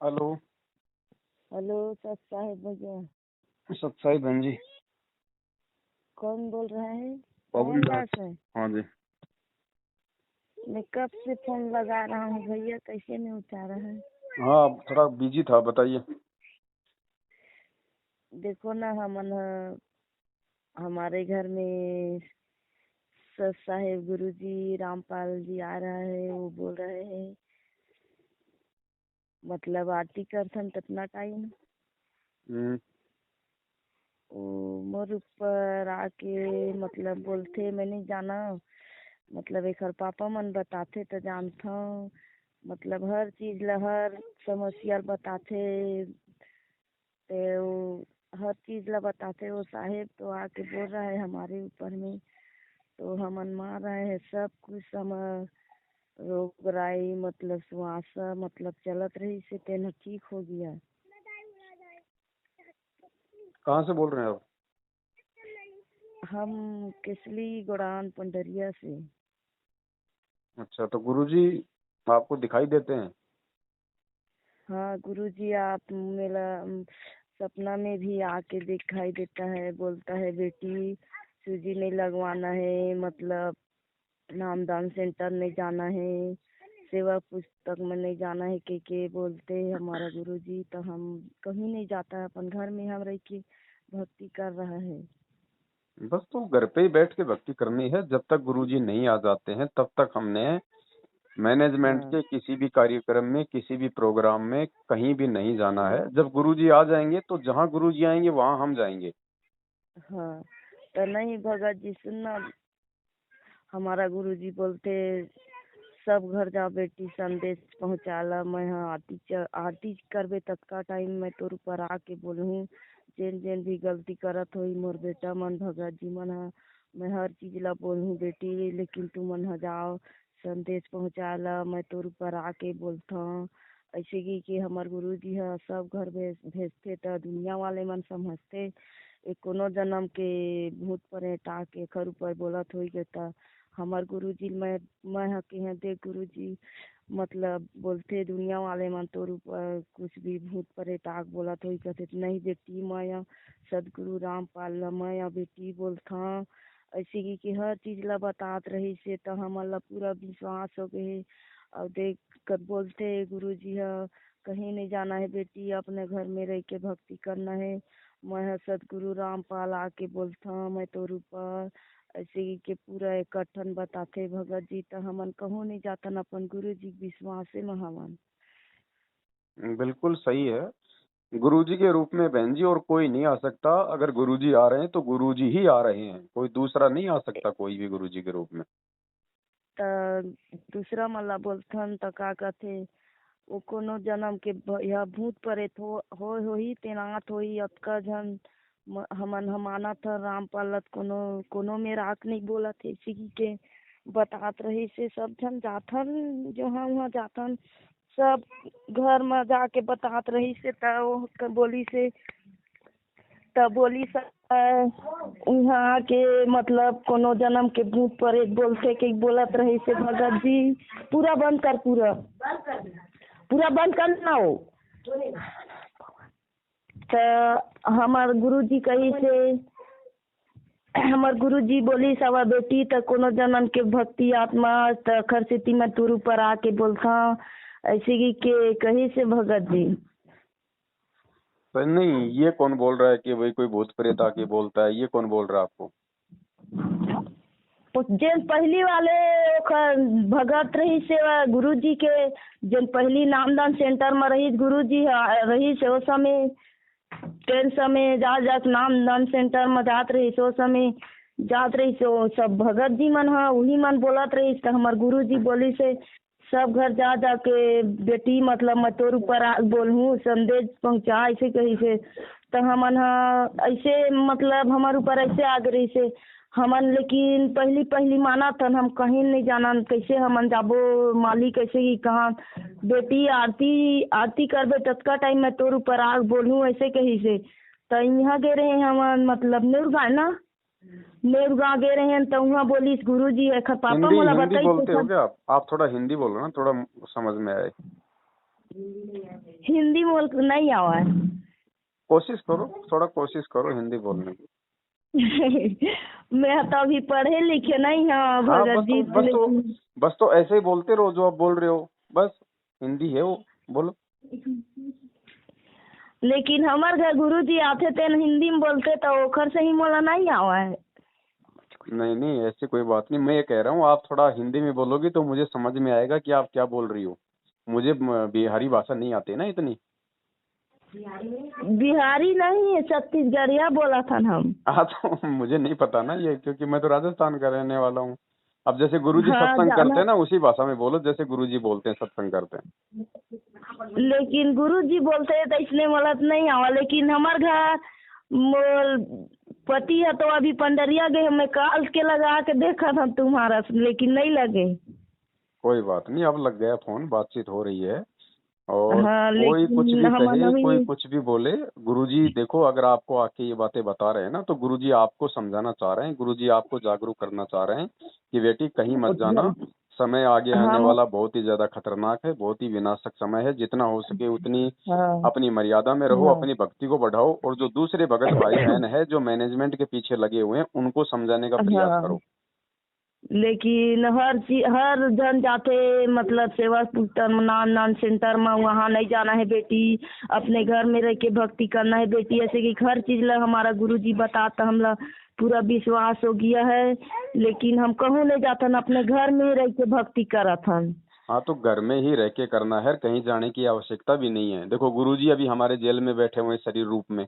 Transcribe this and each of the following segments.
Hello. Hello सत साहिब भैया। सत्साई बहन जी। कौन बोल रहा है? पवन मोहनदास दास। है। हाँ जी। मैं कब से फोन लगा रहा हूँ भैया, कैसे नहीं उठा रहा है? हाँ थोड़ा बिजी था, बताइए। देखो ना, हमारे घर में सत साहिब गुरुजी रामपाल जी आ रहा है। वो बोल रहे हैं मतलब आरती करथन कितना टाइम। हम्म। वो मोर ऊपर आके मतलब बोलते, मैं नहीं जाना। मतलब एक पापा मन बताते तो जानता हूँ। मतलब हर चीज ला हर समस्या बताते। ते वो हर चीज ला बताते। वो साहेब तो आके बोल रहा है हमारे ऊपर में, तो हमन मार रहे हैं सब कुछ रोग राई मतलब श्वास मतलब चलत रही से तेना ठीक हो गया। कहाँ से बोल रहे हैं आप? हम किसली गोड़ान पंडरिया से। अच्छा, तो गुरुजी आपको दिखाई देते हैं? हाँ गुरुजी, आप मेरा सपना में भी आके दिखाई देता है। बोलता है बेटी सूजी नहीं लगवाना है, मतलब नामदान सेंटर नहीं जाना है, सेवा पुस्तक में नहीं जाना है। के बोलते हैं हमारा गुरुजी। तो हम कहीं नहीं जाता है, अपन घर में हम रह के भक्ति कर रहा है। बस तो घर पे ही बैठ के भक्ति करनी है। जब तक गुरुजी नहीं आ जाते हैं तब तक हमने मैनेजमेंट हाँ के किसी भी कार्यक्रम में, किसी भी प्रोग्राम में कहीं भी नहीं जाना है। जब गुरुजी आ जाएंगे तो जहाँ गुरुजी आएंगे वहाँ हम जाएंगे। हाँ। तो नहीं भगत जी सुनना, हमारा गुरुजी बोलते सब घर जा बेटी संदेश पहुँचाला। मैं हाँ आरती करबे तत्का टाइम में तोर ऊपर आके बोलूँ। जेन जेन भी गलती करत होई मोर बेटा मन भगत जी मन हा, मैं हर चीज ला बोलूँ बेटी, लेकिन तू मन हा जाओ संदेश पहुँचाला। मैं तोर ऊपर आके बोलता ऐसे कि हमार गुरुजी हा सब घर भेजते तो दुनिया वाले मन समझते एक कोनो जन्म के भूत प्रेत आके खर ऊपर बोलत होई के। हमार गुरुजी मैं हकी हैं देख गुरुजी, मतलब बोलते दुनिया वाले मन तोर ऊपर कुछ भी भूत प्रेत आग बोलत होई कहते नहीं बेटी मैं सदगुरु रामपाल ला मैं बेटी बोलथा। ऐसे कि हर चीज ला बतात रही से तो हमन ला पूरा विश्वास हो गए। और देख कर बोलते गुरुजी हा कहीं नहीं जाना है बेटी, अपने घर में रह के भक्ति करना है। मैं सदगुरु रामपाल आके बोलथा मैं तोर ऊपर ऐसे ही के पूरा इकट्ठन बताते भगत जी। तो हमन कहूँ नहीं जातन, अपन गुरु जी विश्वास में हमन। बिल्कुल सही है। गुरुजी के रूप में बहन जी और कोई नहीं आ सकता। अगर गुरुजी आ रहे हैं तो गुरुजी ही आ रहे हैं, कोई दूसरा नहीं आ सकता कोई भी गुरुजी के रूप में। तो दूसरा मला बोलथन तो का कहते वो कोनो जन्म के यह भूत प्रेत हो ही तेनात होई अतका झन हमन हमानत रामपालत कोनो कोनो में राख नहीं बोलत है। इसी के बतात रही से सब झन जाथन जहाँ वहाँ जाथन सब घर में जाके बतात रही से बोली से तब बोली यहाँ के मतलब कोनो जन्म के भूत प्रेत बोलते के बोलत रही से भगत जी। पूरा बंद कर, पूरा बंद करना हो। तो हमार गुरुजी कही से हमार गुरुजी बोली सवा बेटी तो कोनो जन्म के भक्ति आत्मा तो खरसिती में तुर ऊपर आके बोलता ऐसे की के कही से भगत जी। तो नहीं, ये कौन बोल रहा है कि भाई कोई भूत प्रेत आके बोलता है? ये कौन बोल रहा है आपको? तो जिन पहली वाले भगत रही से गुरुजी के जिन पहली नामदान सेंटर में रही गुरुजी रही से उस समय ट्रेन समय जात नामदान सेंटर में जात रही सो समय जात रही सो सब भगत जी मन हा उन्हीं मन बोलत रही। तो हमार गुरुजी बोली से सब घर जा के बेटी मतलब मैं तोर ऊपर बोलूँ संदेश पहुँचा ऐसे कही से। तो हमन ऐसे मतलब हमारे ऊपर ऐसे आ गई से हमन, लेकिन पहली माना था हम कहीं नहीं जाना कैसे हमन जाबो मालिक कैसे ही कहाँ बेटी आरती करबे तत्का टाइम में तोर ऊपर आग बोलूँ ऐसे कही से। तो यहाँ गे रहे हमन मतलब नेरुगा गे रहे हैं तो वहाँ बोली गुरुजी पापा हिंदी मोला हिंदी बताई बोलते हो क्या आप? थोड़ा हिंदी बोलो ना, थोड़ा समझ में आए। हिंदी बोल नहीं आवा है। कोशिश करो, थोड़ा कोशिश करो हिंदी बोलने की। मैं तो अभी पढ़े लिखे नहीं हूँ हाँ भगत जी, बस तो ऐसे ही बोलते रहो जो आप बोल रहे हो, बस हिंदी है वो, बोलो। लेकिन हमारे घर गुरुजी आते थे न हिंदी में बोलते तो ओखर से ही मोला नहीं आवा है। नहीं नहीं, ऐसी कोई बात नहीं, मैं ये कह रहा हूँ आप थोड़ा हिंदी में बोलोगी तो मुझे समझ में आएगा कि आप क्या बोल रही हो। मुझे बिहारी भाषा नहीं आती ना इतनी। बिहारी नहीं है, छत्तीसगढ़िया बोला था न हम। हाँ तो मुझे नहीं पता ना ये, क्योंकि मैं तो राजस्थान का रहने वाला हूँ। अब जैसे गुरुजी हाँ सत्संग करते जाना, हैं ना, उसी भाषा में बोलो जैसे गुरुजी बोलते हैं, सत्संग करते हैं। लेकिन गुरुजी बोलते हैं तो इसलिए मोला तो नहीं आवा। लेकिन हमारे घर मोर पति है तो अभी पंडरिया गए, मैं काल के लगा के देखा था तुम्हारा, लेकिन नहीं लगे। कोई बात नहीं, अब लग गया फोन, बातचीत हो रही है। और हाँ कोई कुछ लेकिन भी हम कहे, कोई नहीं। कुछ भी बोले, गुरुजी देखो अगर आपको आके ये बातें बता रहे हैं ना, तो गुरुजी आपको समझाना चाह रहे हैं, गुरुजी आपको जागरूक करना चाह रहे हैं कि बेटी कहीं मत जाना। समय आगे आने हम वाला बहुत ही ज्यादा खतरनाक है, बहुत ही विनाशक समय है। जितना हो सके उतनी हाँ अपनी मर्यादा में रहो, हाँ। अपनी भक्ति को बढ़ाओ, और जो दूसरे भगत भाई बहन है जो मैनेजमेंट के पीछे लगे हुए हैं उनको समझाने का प्रयास हाँ करो। लेकिन हर चीज हर जन जाते, मतलब सेवा पुस्तक नान सेंटर में वहाँ नहीं जाना है बेटी, अपने घर में रह के भक्ति करना है बेटी। ऐसे कि हर चीज ला हमारा गुरुजी बताता, हम लोग पूरा विश्वास हो गया है। लेकिन हम कहूँ नहीं जाता न, अपने घर में ही रह के भक्ति करत हन। हाँ तो घर में ही रह के करना है, कहीं जाने की आवश्यकता भी नहीं है। देखो गुरुजी अभी हमारे जेल में बैठे हुए हैं शरीर रूप में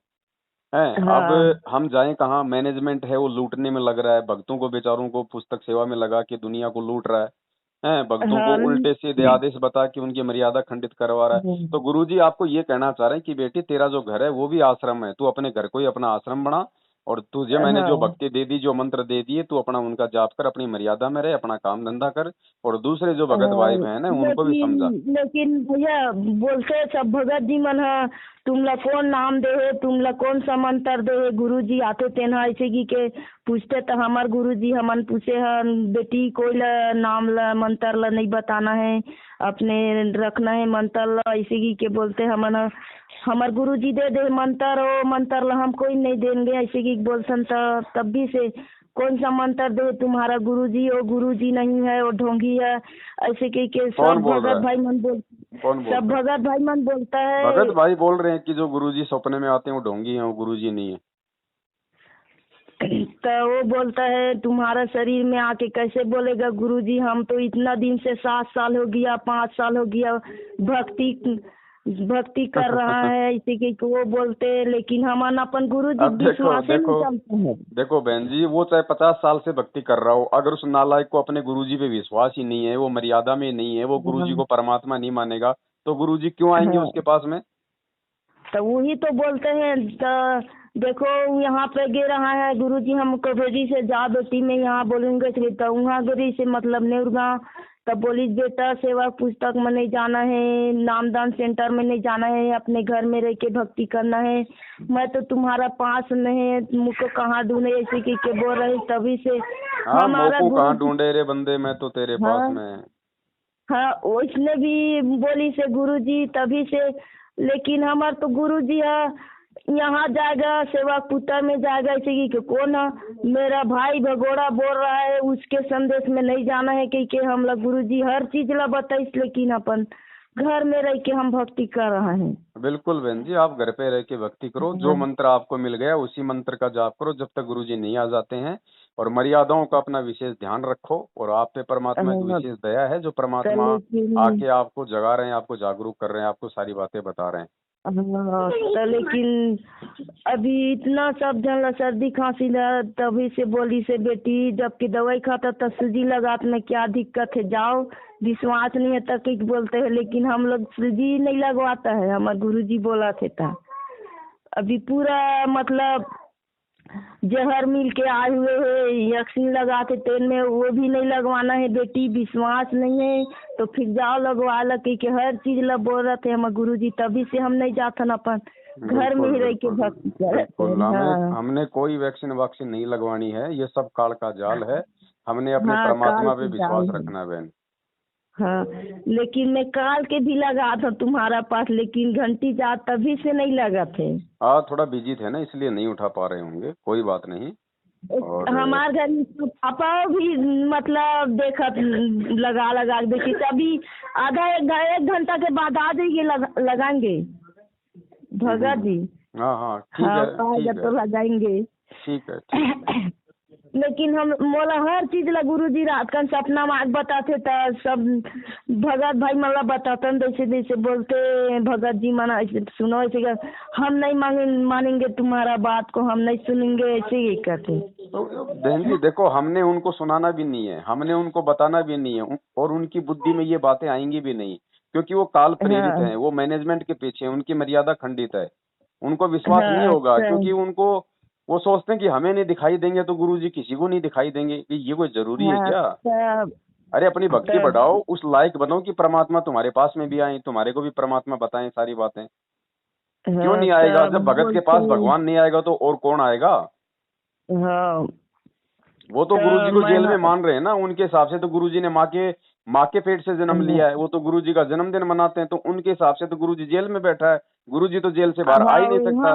हैं। अब हाँ हम जाएं कहाँ, मैनेजमेंट है वो लूटने में लग रहा है, भक्तों को बेचारों को पुस्तक सेवा में लगा के दुनिया को लूट रहा है, भक्तों को हाँ उल्टे सीधे आदेश बता के उनकी मर्यादा खंडित करवा रहा है। तो गुरुजी आपको ये कहना चाह रहे हैं कि बेटी तेरा जो घर है वो भी आश्रम है, तू अपने घर को ही अपना आश्रम बना, और तुझे मैंने जो हाँ। भक्ति दे दी, जो मंत्र दे दिए, तू अपना उनका जाप कर, अपनी मर्यादा में रहे, अपना काम धंधा कर, और दूसरे जो भगत हाँ, भाई बहन है उनको भी लेकिन समझा। लेकिन भैया बोलते सब भगत जी मन है, तुम ला कौन नाम दे है, तुम ला कौन सा मंत्र दे है। गुरु जी आते थे ना ऐसे की के पूछते तो हमार गुरु जी हमन पूछे हन बेटी कोई ला नाम ला मंत्र ला नहीं बताना है, अपने रखना है मंत्र ला। ऐसे की के बोलते हमन हमार गुरु जी दे दे मंत्र, ओ मंत्र ला हम कोई नहीं देंगे। ऐसे की बोलसन तब भी से कौन सा मंत्र दे तुम्हारा गुरुजी, वो गुरुजी नहीं है, वो ढोंगी है। ऐसे कह के कौन सब बोल रहा भगत है? भाई मन बोल कौन बोल सब रहा है? भगत भाई मन बोलता है। भगत भाई बोल रहे हैं कि जो गुरुजी सपने में आते हैं वो ढोंगी हैं, वो गुरुजी नहीं है। तो वो बोलता है तुम्हारा शरीर में आके कैसे बोलेगा गुरुजी, हम तो इतना दिन से 7 साल हो गया 5 साल हो गया भक्ति भक्ति कर रहा है। इसी के वो बोलते, लेकिन हम अपन गुरुजी अब देखो विश्वास नहीं देखो चलते हैं। देखो बहन जी, वो चाहे 50 साल से भक्ति कर रहा हो, अगर उस नालायक को अपने गुरुजी पे विश्वास ही नहीं है, वो मर्यादा में नहीं है, वो गुरुजी हाँ को परमात्मा नहीं मानेगा, तो गुरुजी क्यों आएंगे हाँ। उसके पास में? तो वही तो बोलते हैं। तो देखो यहाँ पे गे रहा है गुरुजी, हम कबेरी से जा बेटी में यहाँ बोलेंगे तो वहाँ गिरी से मतलब नेउरगा। तब बोली बेटा सेवा पुस्तक में नहीं जाना है, नामदान सेंटर में नहीं जाना है, अपने घर में रह के भक्ति करना है। मैं तो तुम्हारा पास में है, मुझको कहाँ ढूंढे ऐसे के बोल रहे। तभी से हाँ, हमारा मोको कहाँ गुरु। ढूंढे रे बंदे, मैं तो तेरे पास हाँ में। हाँ, उसने भी बोली से गुरुजी तभी से। लेकिन हमार तो गुरुजी है यहाँ जाएगा सेवा पुत्र में जाएगा ऐसे कि कौन है मेरा भाई भगोड़ा बोल रहा है, उसके संदेश में नहीं जाना है कि हम लोग गुरुजी हर चीज ला बताइस, लेकिन अपन घर में रह के हम भक्ति कर रहे हैं। बिल्कुल बहन जी, आप घर पे रह के भक्ति करो, जो हाँ मंत्र आपको मिल गया उसी मंत्र का जाप करो जब तक गुरुजी नहीं आ जाते हैं, और मर्यादाओं का अपना विशेष ध्यान रखो। और आप पे परमात्मा की हाँ, विशेष दया है, जो तो परमात्मा लेकिन आके आपको जगा रहे हैं, आपको जागरूक कर रहे हैं, आपको सारी बातें बता रहे हैं। हाँ, तो लेकिन अभी इतना सब जन सर्दी खांसी ला, तभी से बोली से बेटी जबकि दवाई खाता तो सूजी लगात में क्या दिक्कत है, जाओ विश्वास नहीं है तक बोलते हैं। लेकिन हम लोग सूजी नहीं लगवाता है, हमारे गुरुजी बोला थे था। अभी पूरा मतलब जहर मिल के आए हुए है, वैक्सीन लगाते तेल में, वो भी नहीं लगवाना है बेटी, विश्वास नहीं है तो फिर जाओ लगवा लो कि हर चीज ला बोल रहे थे हमारे गुरुजी। तभी से हम नहीं जाते अपन घर में ही रह के बिल्कुल भक्ति करते बिल्कुल, हैं। हमें हाँ हमने कोई वैक्सीन वैक्सीन नहीं लगवानी है, ये सब काल का जाल है। हमने अपने हाँ, काल परमात्मा पे की विश्वास जाल है। रखना है बहन। हाँ, लेकिन मैं काल के भी लगा था तुम्हारा पास, लेकिन घंटी जा तभी से नहीं लगा थे। हाँ थोड़ा बिजी थे ना, इसलिए नहीं उठा पा रहे होंगे, कोई बात नहीं। और हमारे घर में तो पापा भी मतलब देखा, लगा लगा के देखी, तभी आधा एक घंटा के बाद आ जाइए, लगाएंगे भगत जी। हाँ हाँ ठीक हाँ, है पाएगा ठीक तो है लगाएंगे। ठीक है ठीक है। लेकिन हम मोला हर चीज ला गुरु जी रात का सपना मार्ग बताते था सब, भगत भाई मला बताते, जैसे जैसे बोलते भगत जी मना ऐसे सुनो, ऐसे हम नहीं मानेंगे तुम्हारा बात को, हम नहीं सुनेंगे, ऐसे ही कहते। तो बहन जी देखो, हमने उनको सुनाना भी नहीं है, हमने उनको बताना भी नहीं है, और उनकी बुद्धि में ये बातें आएंगी भी नहीं, क्योंकि वो काल प्रेरित हाँ हैं, वो मैनेजमेंट के पीछे हैं, उनकी मर्यादा खंडित है, उनको विश्वास नहीं हाँ। होगा, अच्छा क्योंकि उनको वो सोचते हैं कि हमें नहीं दिखाई देंगे तो गुरुजी किसी को नहीं दिखाई देंगे, कि ये कोई जरूरी है हाँ। क्या? तब अरे अपनी भक्ति तब बढ़ाओ, उस लायक बनो कि परमात्मा तुम्हारे पास में भी आए, तुम्हारे को भी परमात्मा बताएं सारी बातें। क्यों हाँ नहीं आएगा? तब जब भगत के पास बोलते। भगवान नहीं आएगा तो और कौन आएगा? हाँ वो तो गुरुजी तो को जेल में मैं मान रहे हैं ना, उनके हिसाब से तो गुरुजी ने माँ के पेट से जन्म लिया है, वो तो गुरुजी का जन्मदिन मनाते हैं, तो उनके हिसाब से तो गुरुजी जेल में बैठा है, गुरुजी तो जेल से बाहर आ ही हाँ नहीं सकता।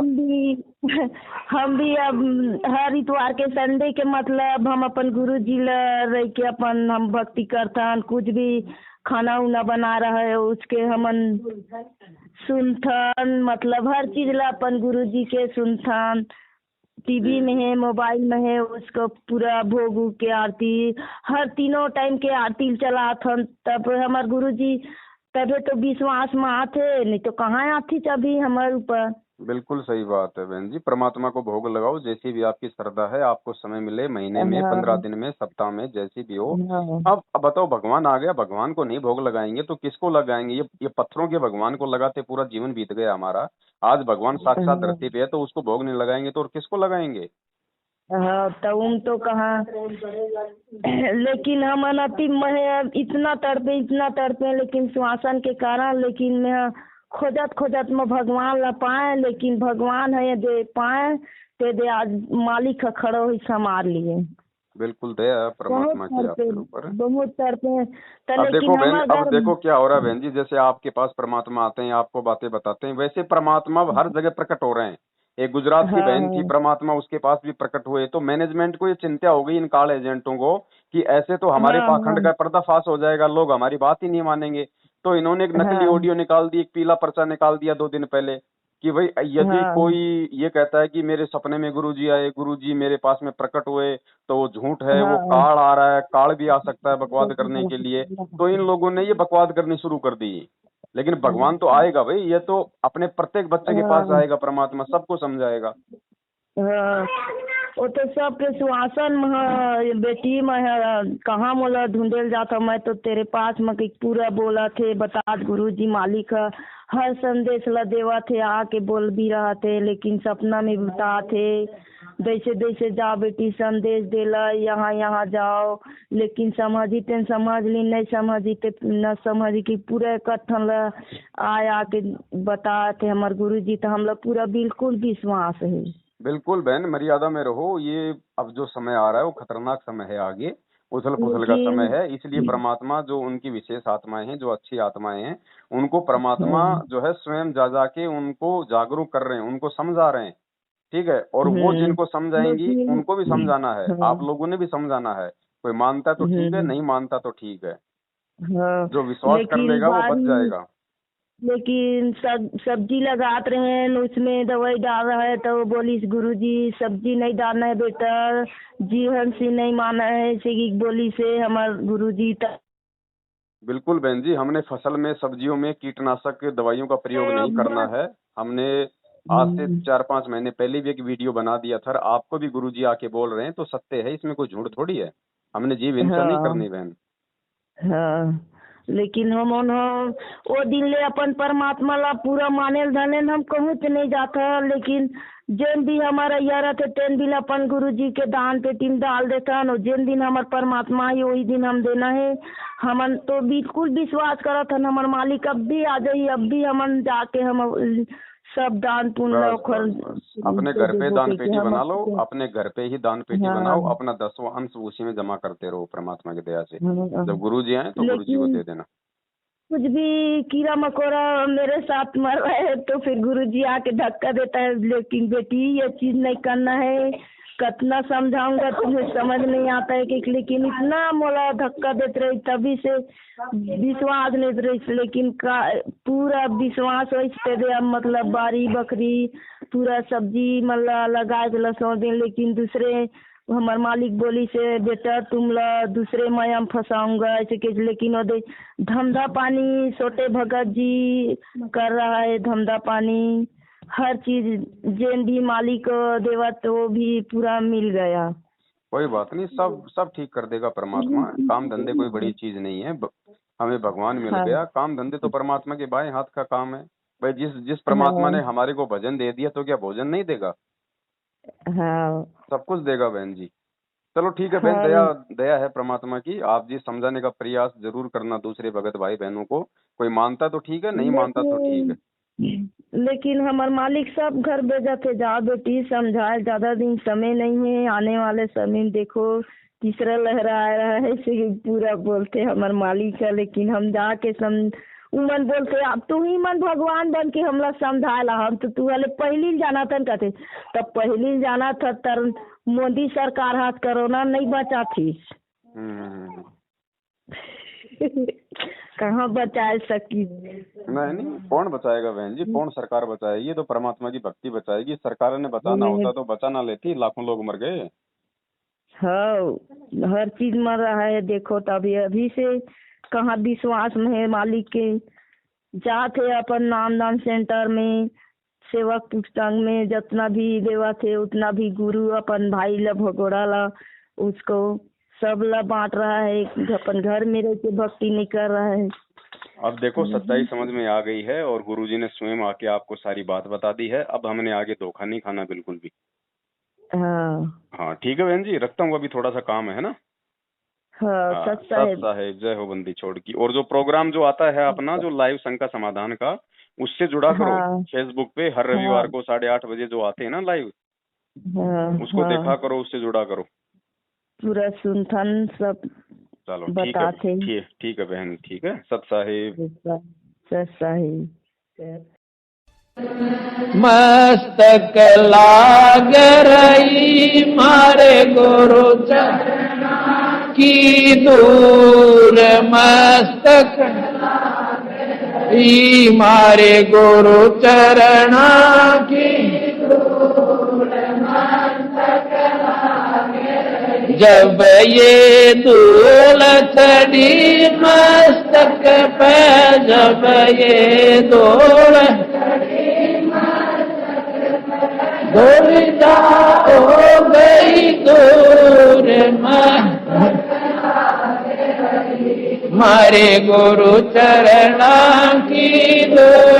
हम भी अब हर इतवार के संडे के मतलब हम अपन गुरु जी ला रह के अपन हम भक्ति करथन, कुछ भी खाना उना बना रहा है उसके हमन सुनथन, मतलब हर चीज ला अपन गुरु जी के सुनथन, टीवी में है मोबाइल में है, उसको पूरा भोग उग के आरती, हर तीनों टाइम के आरती चलाथन, तब हमार गुरु जी तबे तो विश्वास में आते, नहीं तो कहाँ आती तभी हमारे ऊपर। बिल्कुल सही बात है बहन जी, परमात्मा को भोग लगाओ, जैसी भी आपकी श्रद्धा है, आपको समय मिले, महीने में, 15 हाँ दिन में, सप्ताह में, जैसी भी हो। हाँ अब बताओ, भगवान आ गया, भगवान को नहीं भोग लगाएंगे तो किसको लगाएंगे? ये पत्थरों के भगवान को लगाते पूरा जीवन बीत गया हमारा, आज भगवान साक्षात हाँ धरती पे है तो उसको भोग नहीं लगाएंगे तो और किसको लगाएंगे? हाँ, तो तो कहाँ। लेकिन हम अनति में इतना तड़पे, लेकिन श्वासन के कारण, लेकिन मैं खोजत में भगवान ला पाए, लेकिन भगवान है दे पाए ते दे आज मालिक का खड़ो ही संभाल लिए। बिल्कुल दया है परमात्मा की आपके ऊपर। बहुत तड़पे तो, अब देखो लेकिन बहन, हमारे अब घर देखो क्या हो रहा है बहन जी, जैसे आपके पास परमात्मा आते हैं, आपको बातें बताते हैं, वैसे परमात्मा अब हर जगह प्रकट हो रहे हैं। एक गुजरात की बहन थी, हाँ परमात्मा उसके पास भी प्रकट हुए, तो मैनेजमेंट को ये चिंता हो गई इन काल एजेंटों को कि ऐसे तो हमारे हाँ पाखंड हाँ का पर्दाफाश हो जाएगा, लोग हमारी बात ही नहीं मानेंगे। तो इन्होंने एक नकली हाँ ऑडियो निकाल दी, एक पीला पर्चा निकाल दिया 2 दिन पहले, कि भाई यदि हाँ कोई ये कहता है कि मेरे सपने में गुरुजी आए, गुरुजी मेरे पास में प्रकट हुए, तो वो झूठ है, वो हाँ काल आ रहा है, काल भी आ सकता है बकवाद करने के लिए। तो इन लोगों ने ये बकवाद करनी शुरू कर दी। लेकिन भगवान तो आएगा भाई, ये तो अपने प्रत्येक बच्चे के पास हाँ आएगा, परमात्मा सबको समझाएगा। हाँ, वो तो सबके सुहासन में है, बेटी में है, कहाँ मोला ढूंढेल जाता, मैं तो तेरे पास में कि पूरा बोला थे, बता गुरुजी मालिक है, हर संदेश ला देवा थे, आके बोल भी रहा थे, लेकिन सपना में बता थे जैसे जैसे जा बेटी संदेश देला, यहाँ यहाँ जाओ, लेकिन समझी ते समझ ली, नहीं समझी ते न समझी, कि पूरा कथन ला आके बताते हमारे गुरुजी, तो हम लोग पूरा बिल्कुल विश्वास है। बिल्कुल बहन, मर्यादा में रहो, ये अब जो समय आ रहा है वो खतरनाक समय है, आगे उथल पुथल का समय लेकिन है, इसलिए परमात्मा जो उनकी विशेष आत्माएं हैं, जो अच्छी आत्माएं हैं, उनको परमात्मा हाँ, जो है स्वयं जा जाके उनको जागरूक कर रहे हैं, उनको समझा रहे हैं। ठीक है, और वो हम्म, जिनको समझाएंगी उनको भी लेकिन समझाना है, हाँ आप लोगों ने भी समझाना है। कोई मानता है तो ठीक है, नहीं मानता तो ठीक है, हाँ, जो विश्वास कर लेकिन लेगा वो बच जाएगा। लेकिन सब्जी लगाते रहे हैं, उसमें दवाई डाल रहा है, तो वो बोली गुरुजी सब्जी नहीं डालना है बेटा, जीवन से नहीं माना है, ऐसे की बोली से हमारे गुरुजी बिल्कुल बहन जी, हमने फसल में, सब्जियों में कीटनाशक दवाइयों का प्रयोग नहीं करना है। हमने आज से 4-5 महीने पहले भी एक वीडियो बना दिया था, आपको भी गुरुजी आके बोल रहे हैं, तो सत्य है, इसमें कोई झूठ थोड़ी है। हमने जीव हिंसा नहीं हाँ करनी बहन। हाँ, लेकिन हम वो दिन ले अपन परमात्मा ला पूरा माने धने हम कहूँ तो नहीं जाता, लेकिन जिन भी हमारा यार रहते तेन दिन अपन गुरु जी के दान पेटी में डाल देता है, जिन दिन हमारे परमात्मा ही वही दिन हम देना है। हमन तो बिल्कुल विश्वास करत हन हमार मालिक अब भी आ जाई, अब भी हमन जाके हम सब दान पुण्य बस ओखर अपने घर पे दान पेटी हम बना लो, आपको- अपने घर पे ही दान पेटी हाँ। बनाओ, अपना 10वां अंश उसी में जमा करते रहो परमात्मा की दया से। हाँ। जब गुरु जी आए तो गुरु जी को लेकिन दे देना। कुछ भी कीड़ा मकोड़ा मेरे साथ मर रहा है तो फिर गुरुजी आके धक्का देता है, लेकिन बेटी ये चीज नहीं करना है, कितना समझाऊंगा तुम्हें समझ नहीं आता है कि, लेकिन इतना मोला धक्का देते रही तभी से विश्वास नहीं दे रही, लेकिन पूरा विश्वास वैसे दे, मतलब बारी बकरी पूरा सब्जी मतलब लगा दिला 100 दिन, लेकिन दूसरे हमार मालिक बोली से बेटा तुम ला दूसरे में हम फंसाऊंगा ऐसे के, लेकिन वो धंधा पानी छोटे भगत जी कर रहा है, धंधा पानी हर चीज जेन भी मालिक देवा तो भी पूरा मिल गया। कोई बात नहीं, सब ठीक कर देगा परमात्मा। काम धंधे कोई बड़ी चीज नहीं है, हमें भगवान मिल हाँ। गया। काम धंधे तो परमात्मा के बाएं हाथ का काम है भाई। जिस परमात्मा ने हमारे को भजन दे दिया तो क्या भोजन नहीं देगा? हाँ सब कुछ देगा बहन जी। चलो ठीक है बहन, हाँ। दया है परमात्मा की। आप जी समझाने का प्रयास जरूर करना दूसरे भगत भाई बहनों को। कोई मानता तो ठीक है, नहीं मानता तो ठीक है। लेकिन हमार मालिक सब घर भेजा थे, जा बेटी समझाए, ज्यादा दिन समय नहीं है, आने वाले समय में देखो तीसरा लहरा आ रहा है ऐसे पूरा बोलते हमार मालिक है। लेकिन हम जाके उमन बोलते अब तू ही मन भगवान बन के हमला समझाला, हम तो तू वाले पहली जाना था कहते, तब पहली जाना था तर मोदी सरकार हाथ कोरोना नहीं बचा थी। कहाँ बचा सकी? नहीं, कौन बचाएगा बहन जी? कौन सरकार बचाएगी? ये तो परमात्मा की भक्ति बचाएगी। सरकार ने बचाना होता तो बचा ना लेती, लाखों लोग मर गए। हाँ हर चीज मर रहा है, देखो तभी अभी से कहाँ विश्वास में है मालिक के। जाते अपन नाम सेंटर में सेवक संघ में जितना भी देवा थे उतना भी गुरु अपन भाई ला भगोड़ा ला उसको सब ला बांट रहा है, अपन घर में रह के भक्ति नहीं कर रहा है। अब देखो सच्चाई समझ में आ गई है और गुरुजी ने स्वयं आके आपको सारी बात बता दी है। अब हमने आगे धोखा नहीं खाना बिल्कुल भी। हाँ ठीक है बहन जी, रखता हूँ, अभी थोड़ा सा काम है ना। हाँ सत साहेब, जय हो बंदी छोड़ की। और जो प्रोग्राम जो आता है अपना जो लाइव शंका समाधान का, उससे जुड़ा करो। हाँ। फेसबुक पे हर रविवार को 8:30 बजे जो आते हैं ना लाइव, उसको देखा करो, उससे जुड़ा करो। पूरा सुनथन सब चलो बताते। ठीक है बहन, ठीक है। सत साहेब। मस्तक लाग रही मारे गुरु चरण की दूर, मस्तक मारे गुरु चरण की दूर, मस्तक जब ये धूल चढ़ी मस्तक पे, जब ये धूल दुविधा हो गई दूर, मारे गुरु चरण की दूर।